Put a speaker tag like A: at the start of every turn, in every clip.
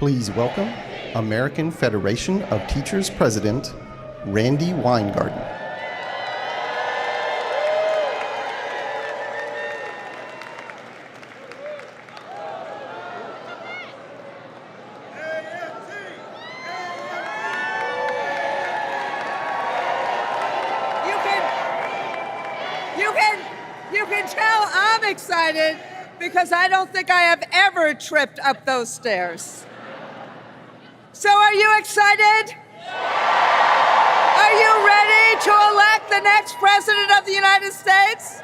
A: Please welcome American Federation of Teachers President, Randy Weingarten.
B: You can tell I'm excited because I don't think I have ever tripped up those stairs. So are you excited? Are you ready to elect the next President of the United States?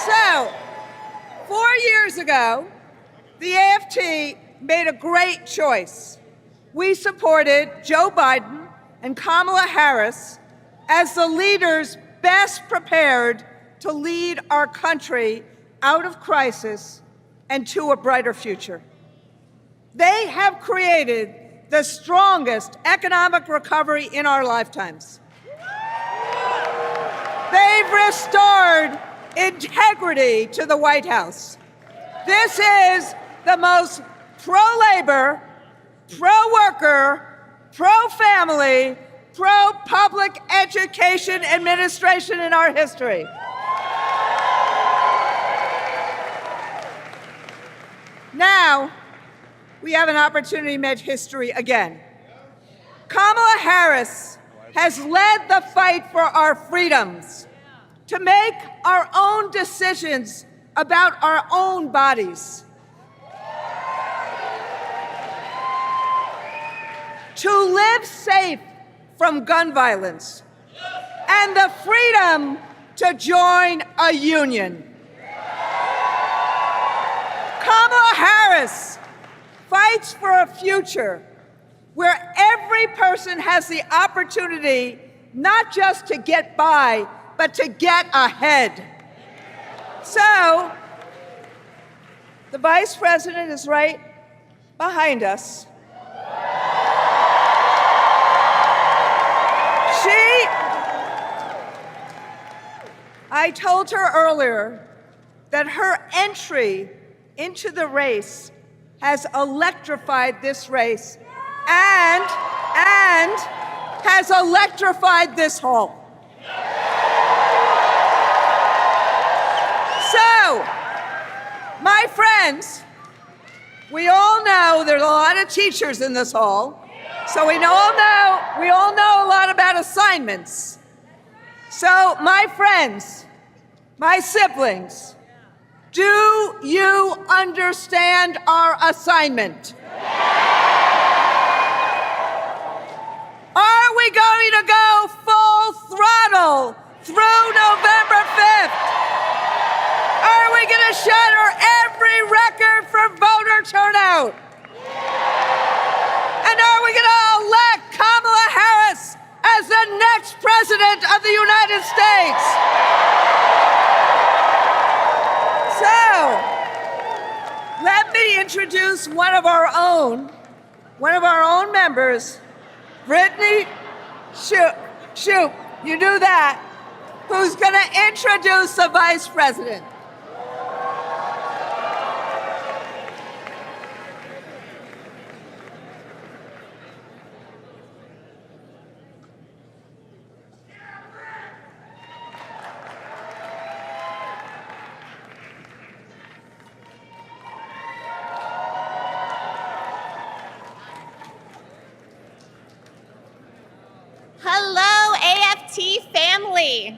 B: So, 4 years ago, the AFT made a great choice. We supported Joe Biden and Kamala Harris as the leaders best prepared to lead our country out of crisis and to a brighter future. They have created the strongest economic recovery in our lifetimes. They've restored integrity to the White House. This is the most pro-labor, pro-worker, pro-family, pro-public education administration in our history. Now, we have an opportunity to make history again. Kamala Harris has led the fight for our freedoms, to make our own decisions about our own bodies, to live safe from gun violence, and the freedom to join a union. Kamala Harris fights for a future where every person has the opportunity not just to get by, but to get ahead. So, the Vice President is right behind us. I told her earlier that her entry into the race has electrified this race and has electrified this hall. So, my friends, we all know there's a lot of teachers in this hall, so we all know a lot about assignments. So, my friends, my siblings, do you understand our assignment? Are we going to go full throttle through November 5th? Are we going to shatter every record for voter turnout? And are we going to elect Kamala Harris as the next President of the United States? So, let me introduce one of our own members, Brittany Shoup, you do that, who's going to introduce the Vice President.
C: Hello, AFT family.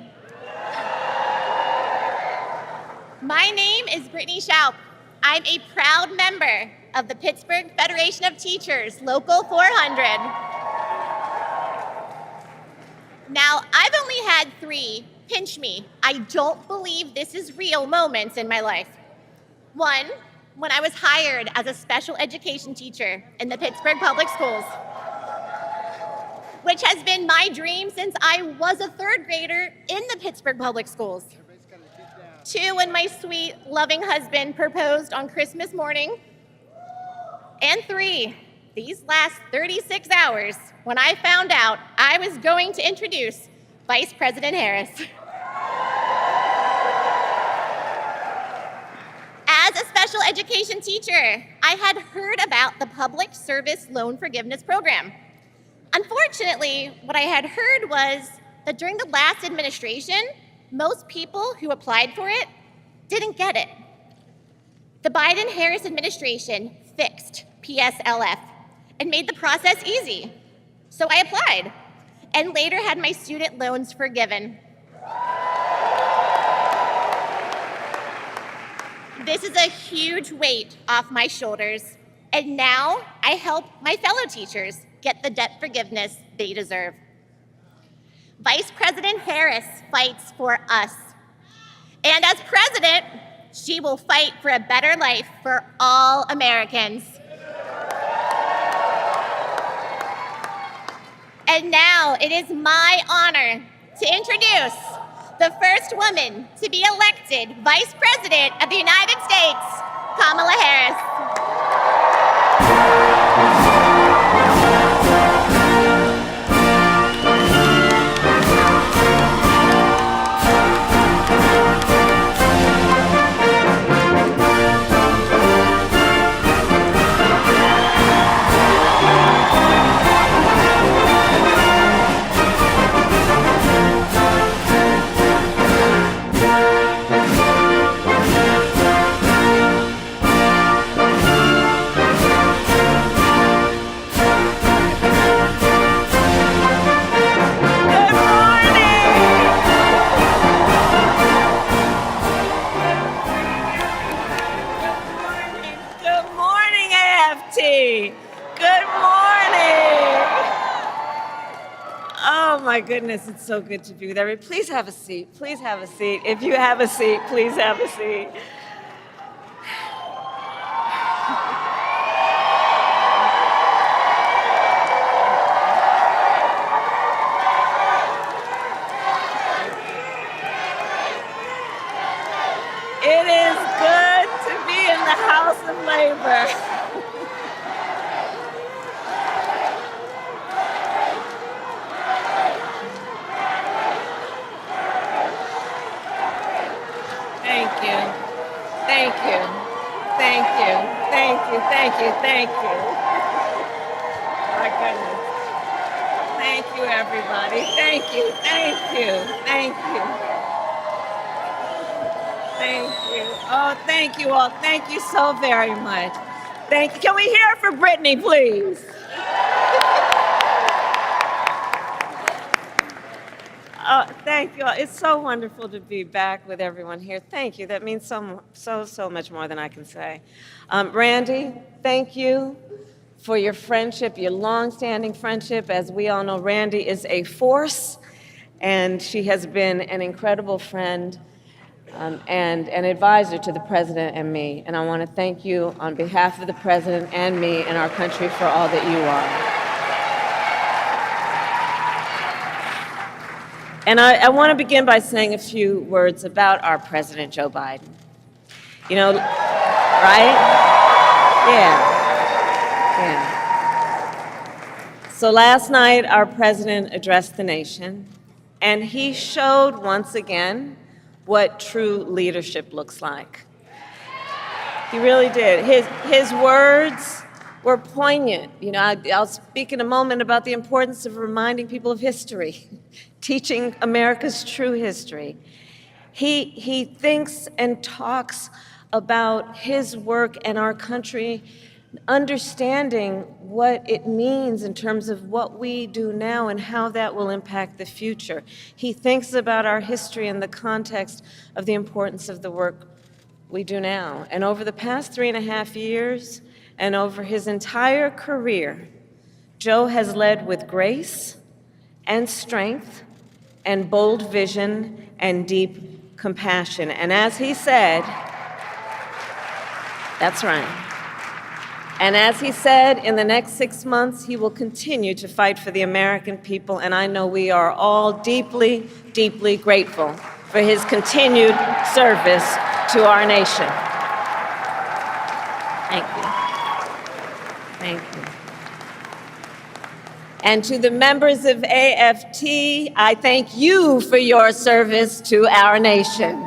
C: My name is Brittany Shoup. I'm a proud member of the Pittsburgh Federation of Teachers, Local 400. Now, I've only had 3 pinch me, I don't believe this is real moments in my life. One, when I was hired as a special education teacher in the Pittsburgh Public Schools, which has been my dream since I was a 3rd grader in the Pittsburgh Public Schools. 2, when my sweet, loving husband proposed on Christmas morning. And 3, these last 36 hours, when I found out I was going to introduce Vice President Harris. As a special special education teacher, I had heard about the Public Service Loan Forgiveness Program. Unfortunately, what I had heard was that during the last administration, most people who applied for it didn't get it. The Biden-Harris administration fixed PSLF and made the process easy. So I applied and later had my student loans forgiven. This is a huge weight off my shoulders, and now I help my fellow teachers get the debt forgiveness they deserve. Vice President Harris fights for us. And as president, she will fight for a better life for all Americans. And now it is my honor to introduce the first woman to be elected Vice President of the United States, Kamala Harris.
D: Oh my goodness, it's so good to be there. Please have a seat. Please have a seat. If you have a seat, please have a seat. It is good to be in the House of Labor. Thank you. Thank you. Thank you. Thank you. Thank you. My goodness. Thank you, everybody. Thank you. Thank you. Thank you. Thank you. Oh, thank you all. Thank you so very much. Thank you. Can we hear it for Brittany, please? Oh, thank you all. It's so wonderful to be back with everyone here. Thank you. That means so much more than I can say. Randy, thank you for your friendship, your long-standing friendship. As we all know, Randy is a force, and she has been an incredible friend and an advisor to the president and me. And I want to thank you on behalf of the president and me and our country for all that you are. And I want to begin by saying a few words about our President Joe Biden. You know, right? Yeah. So last night, our president addressed the nation, and he showed once again what true leadership looks like. He really did. His words were poignant. You know, I'll speak in a moment about the importance of reminding people of history, teaching America's true history. He thinks and talks about his work and our country, understanding what it means in terms of what we do now and how that will impact the future. He thinks about our history in the context of the importance of the work we do now. And over the past 3.5 years, and over his entire career, Joe has led with grace and strength and bold vision and deep compassion. And as he said, that's right. And as he said, in the next 6 months, he will continue to fight for the American people. And I know we are all deeply, deeply grateful for his continued service to our nation. Thank you. Thank you. And to the members of AFT, I thank you for your service to our nation.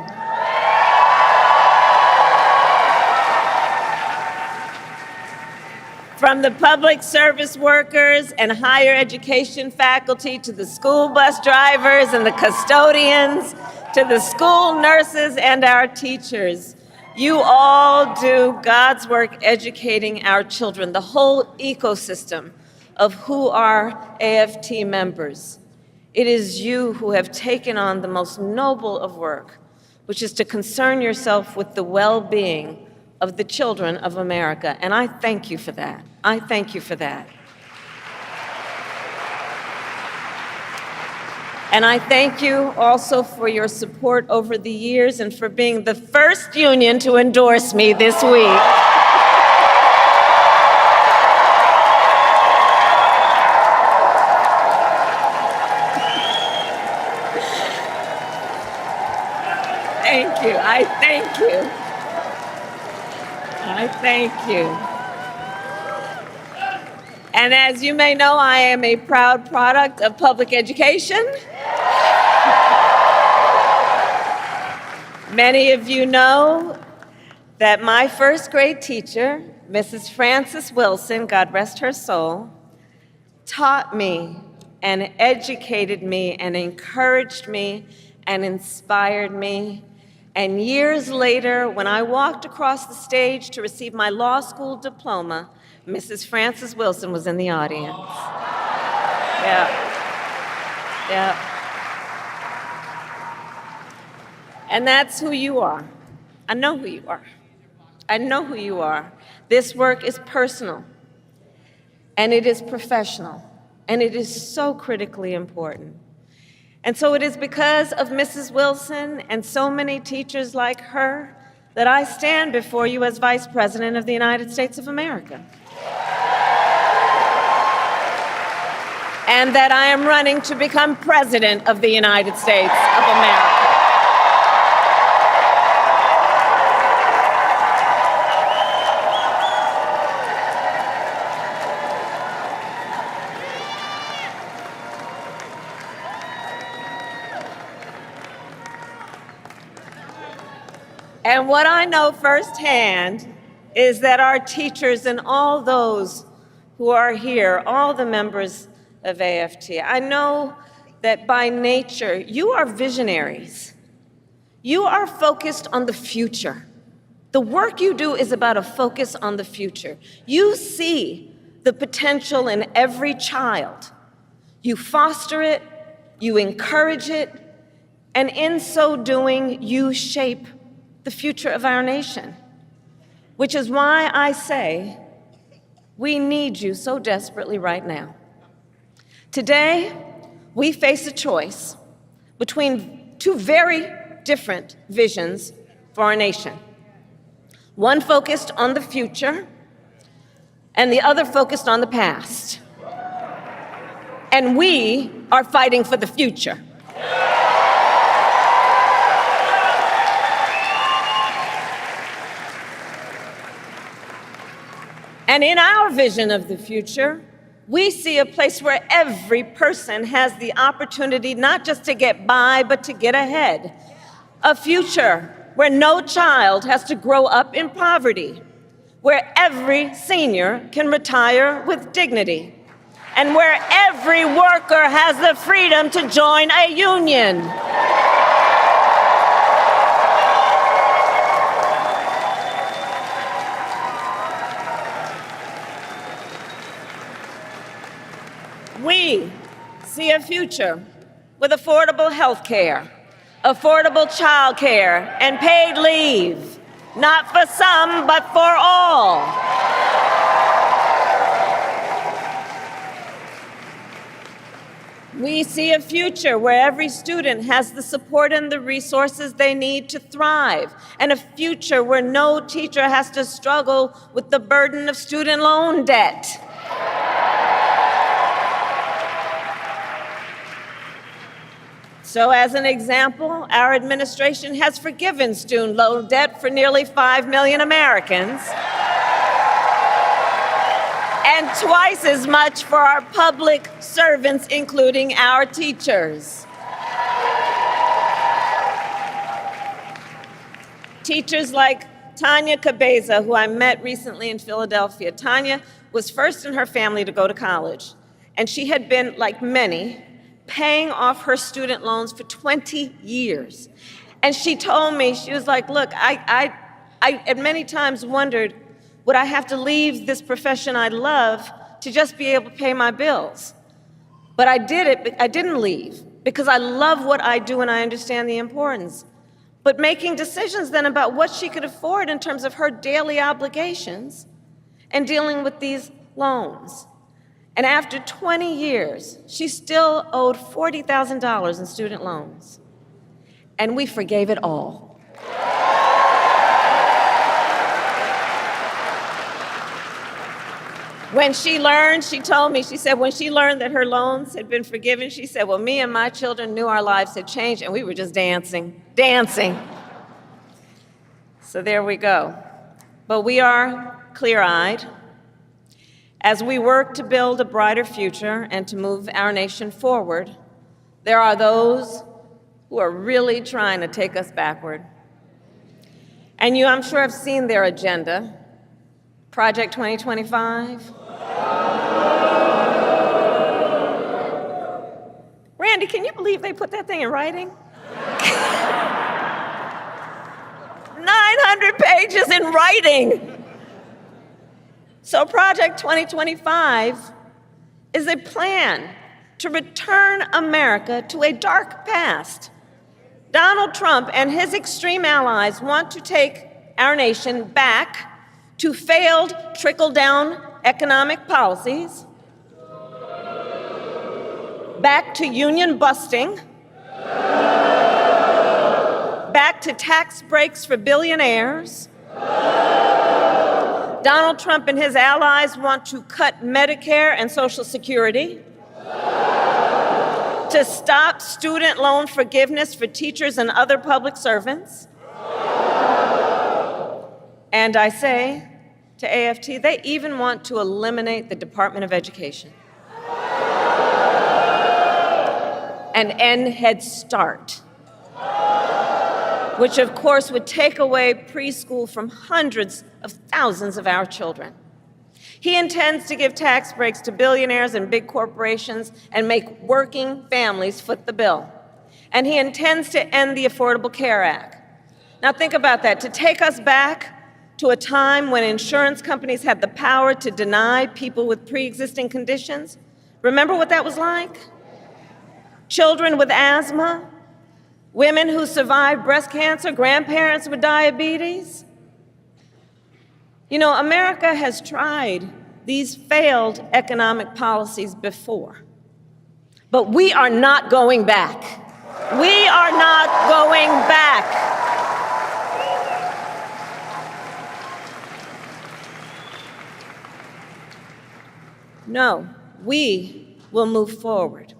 D: From the public service workers and higher education faculty to the school bus drivers and the custodians to the school nurses and our teachers, you all do God's work educating our children, the whole ecosystem of who are AFT members. It is you who have taken on the most noble of work, which is to concern yourself with the well-being of the children of America. And I thank you for that. I thank you for that. And I thank you also for your support over the years and for being the first union to endorse me this week. Thank you. I thank you. I thank you. And as you may know, I am a proud product of public education. Many of you know that my first grade teacher, Mrs. Frances Wilson, God rest her soul, taught me and educated me and encouraged me and inspired me. And years later, when I walked across the stage to receive my law school diploma, Mrs. Frances Wilson was in the audience. Yeah. And that's who you are. I know who you are. I know who you are. This work is personal, and it is professional, and it is so critically important. And so it is because of Mrs. Wilson and so many teachers like her that I stand before you as Vice President of the United States of America. And that I am running to become President of the United States of America. And what I know firsthand is that our teachers and all those who are here, all the members of AFT, I know that by nature, you are visionaries. You are focused on the future. The work you do is about a focus on the future. You see the potential in every child. You foster it, you encourage it, and in so doing, you shape the future of our nation, which is why I say we need you so desperately right now. Today, we face a choice between two very different visions for our nation. One focused on the future, and the other focused on the past. And we are fighting for the future. And in our vision of the future, we see a place where every person has the opportunity not just to get by, but to get ahead. A future where no child has to grow up in poverty, where every senior can retire with dignity, and where every worker has the freedom to join a union. We see a future with affordable health care, affordable child care, and paid leave, not for some, but for all. We see a future where every student has the support and the resources they need to thrive, and a future where no teacher has to struggle with the burden of student loan debt. So as an example, our administration has forgiven student loan debt for nearly 5 million Americans, and twice as much for our public servants, including our teachers. Teachers like Tanya Cabeza, who I met recently in Philadelphia. Tanya was first in her family to go to college, and she had been, like many, paying off her student loans for 20 years. And she told me, she was like, look, I at many times wondered, would I have to leave this profession I love to just be able to pay my bills? But I did it, I didn't leave, because I love what I do and I understand the importance. But making decisions then about what she could afford in terms of her daily obligations and dealing with these loans. And after 20 years, she still owed $40,000 in student loans. And we forgave it all. When she learned, she told me, she said when she learned that her loans had been forgiven, she said, well, me and my children knew our lives had changed and we were just dancing. So there we go. But we are clear-eyed as we work to build a brighter future and to move our nation forward. There are those who are really trying to take us backward. And you, I'm sure, have seen their agenda, Project 2025. Randy, can you believe they put that thing in writing? 900 pages in writing. So Project 2025 is a plan to return America to a dark past. Donald Trump and his extreme allies want to take our nation back to failed trickle-down economic policies, back to union busting, back to tax breaks for billionaires. Donald Trump and his allies want to cut Medicare and Social Security, to stop student loan forgiveness for teachers and other public servants. And I say to AFT, they even want to eliminate the Department of Education and end Head Start, which of course would take away preschool from hundreds of thousands of our children. He intends to give tax breaks to billionaires and big corporations and make working families foot the bill. And he intends to end the Affordable Care Act. Now think about that, to take us back to a time when insurance companies had the power to deny people with pre-existing conditions. Remember what that was like? Children with asthma, women who survived breast cancer, grandparents with diabetes. You know, America has tried these failed economic policies before, but we are not going back. We are not going back. No, we will move forward.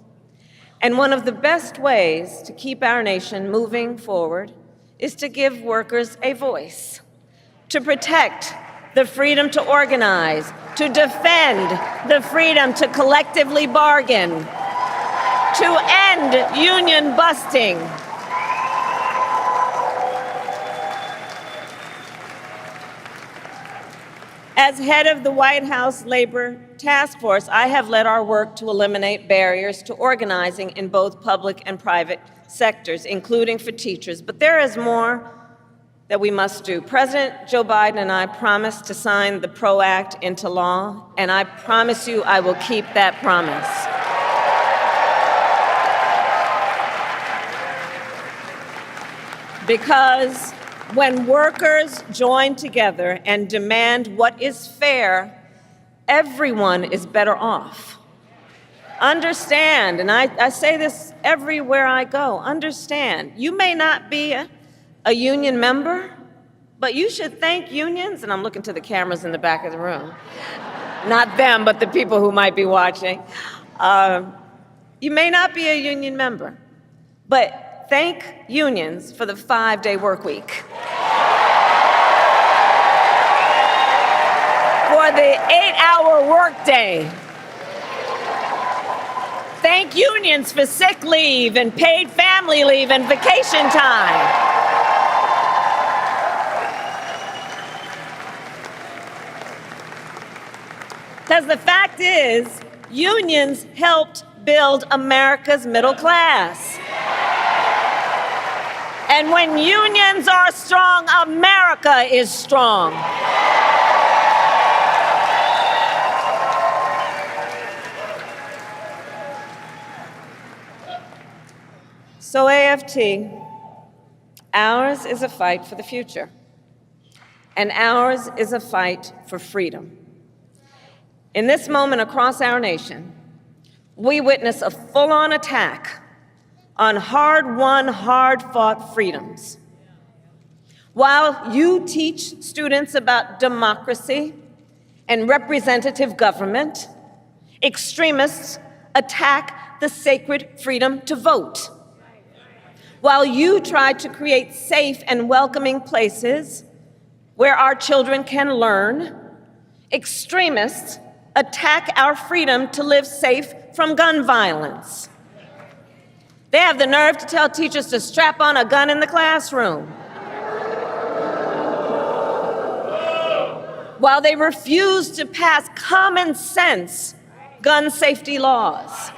D: And one of the best ways to keep our nation moving forward is to give workers a voice, to protect the freedom to organize, to defend the freedom to collectively bargain, to end union busting. As head of the White House Labor Task Force, I have led our work to eliminate barriers to organizing in both public and private sectors, including for teachers. But there is more that we must do. President Joe Biden and I promised to sign the PRO Act into law, and I promise you I will keep that promise. Because when workers join together and demand what is fair, everyone is better off. Understand, and I say this everywhere I go, understand, you may not be a union member, but you should thank unions, and I'm looking to the cameras in the back of the room, not them, but the people who might be watching. You may not be a union member, but thank unions for the 5-day work week, for the 8-hour workday. Thank unions for sick leave and paid family leave and vacation time. Because the fact is, unions helped build America's middle class. And when unions are strong, America is strong. So AFT, ours is a fight for the future, and ours is a fight for freedom. In this moment across our nation, we witness a full-on attack on hard-won, hard-fought freedoms. While you teach students about democracy and representative government, extremists attack the sacred freedom to vote. While you try to create safe and welcoming places where our children can learn, extremists attack our freedom to live safe from gun violence. They have the nerve to tell teachers to strap on a gun in the classroom, while they refuse to pass common sense gun safety laws.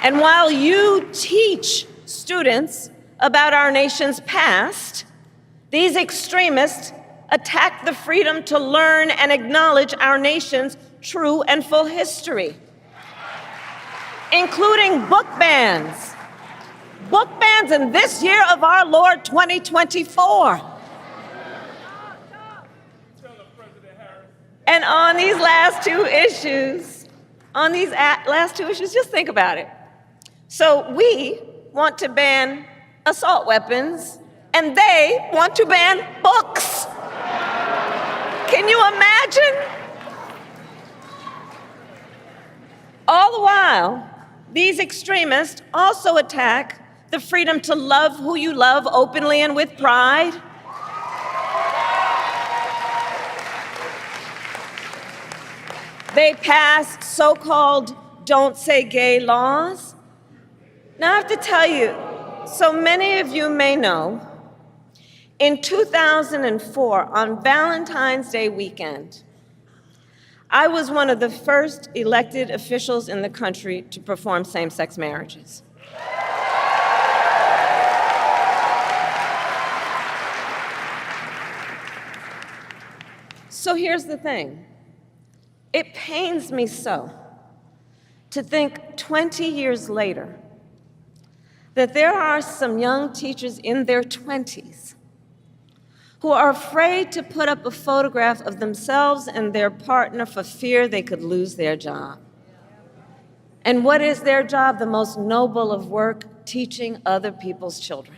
D: And while you teach students about our nation's past, these extremists attack the freedom to learn and acknowledge our nation's true and full history, including book bans. Book bans in this year of our Lord 2024. And on these last two issues, just think about it. So we want to ban assault weapons, and they want to ban books. Can you imagine? All the while, these extremists also attack the freedom to love who you love openly and with pride. They pass so-called don't say gay laws. Now I have to tell you, so many of you may know, in 2004, on Valentine's Day weekend, I was one of the first elected officials in the country to perform same-sex marriages. So here's the thing. It pains me so to think 20 years later that there are some young teachers in their 20s who are afraid to put up a photograph of themselves and their partner for fear they could lose their job. And what is their job? The most noble of work, teaching other people's children.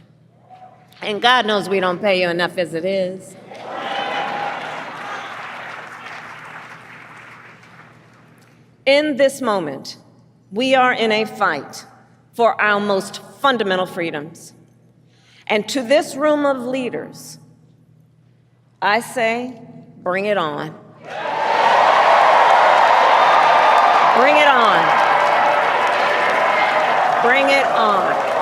D: And God knows we don't pay you enough as it is. In this moment, we are in a fight for our most fundamental freedoms. And to this room of leaders, I say, bring it on. Bring it on. Bring it on.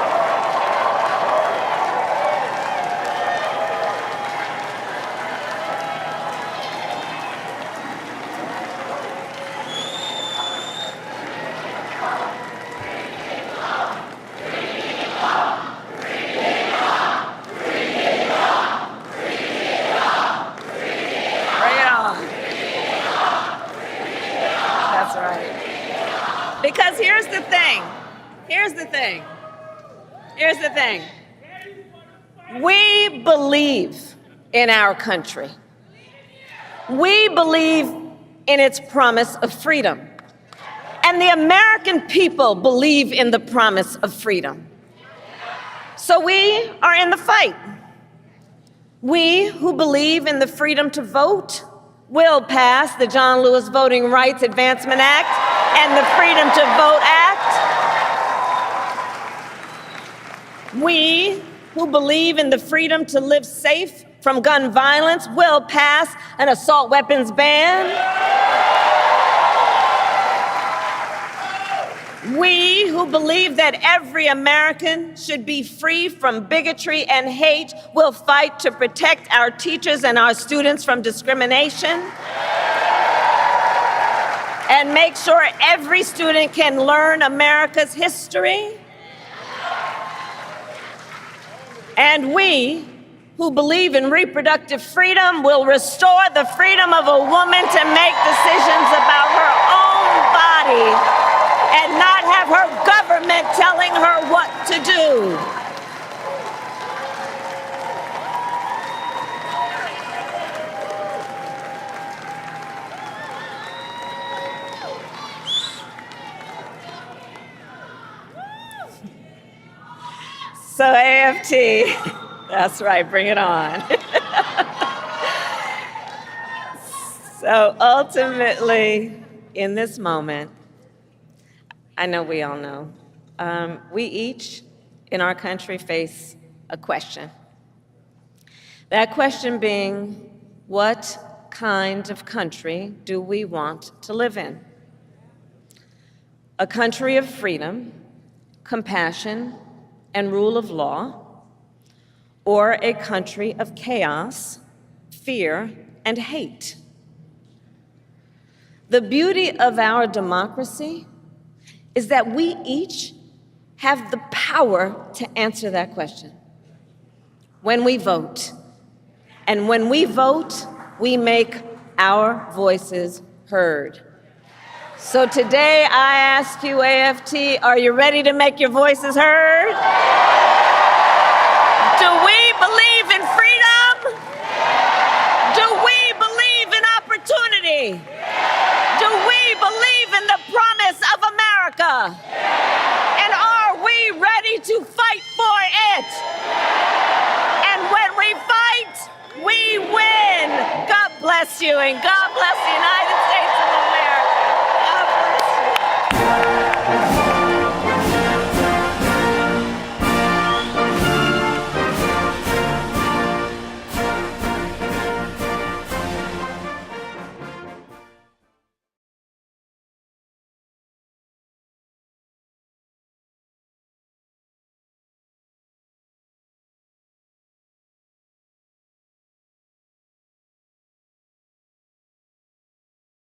D: Because here's the thing. We believe in our country. We believe in its promise of freedom. And the American people believe in the promise of freedom. So we are in the fight. We who believe in the freedom to vote will pass the John Lewis Voting Rights Advancement Act and the Freedom to Vote Act. We who believe in the freedom to live safe from gun violence will pass an assault weapons ban. We who believe that every American should be free from bigotry and hate will fight to protect our teachers and our students from discrimination and make sure every student can learn America's history. And we who believe in reproductive freedom will restore the freedom of a woman to make decisions about her own body and not have her government telling her what to do. So AFT, that's right, bring it on. So ultimately, in this moment, I know we all know, we each in our country face a question. That question being, what kind of country do we want to live in? A country of freedom, compassion, and rule of law, or a country of chaos, fear, and hate? The beauty of our democracy is that we each have the power to answer that question when we vote. And when we vote, we make our voices heard. So today I ask you, AFT, are you ready to make your voices heard? Do we believe in freedom? Do we believe in opportunity? Do we believe in the promise of America? And are we ready to fight for it? And when we fight, we win. God bless you, and God bless the United States of America. God bless you.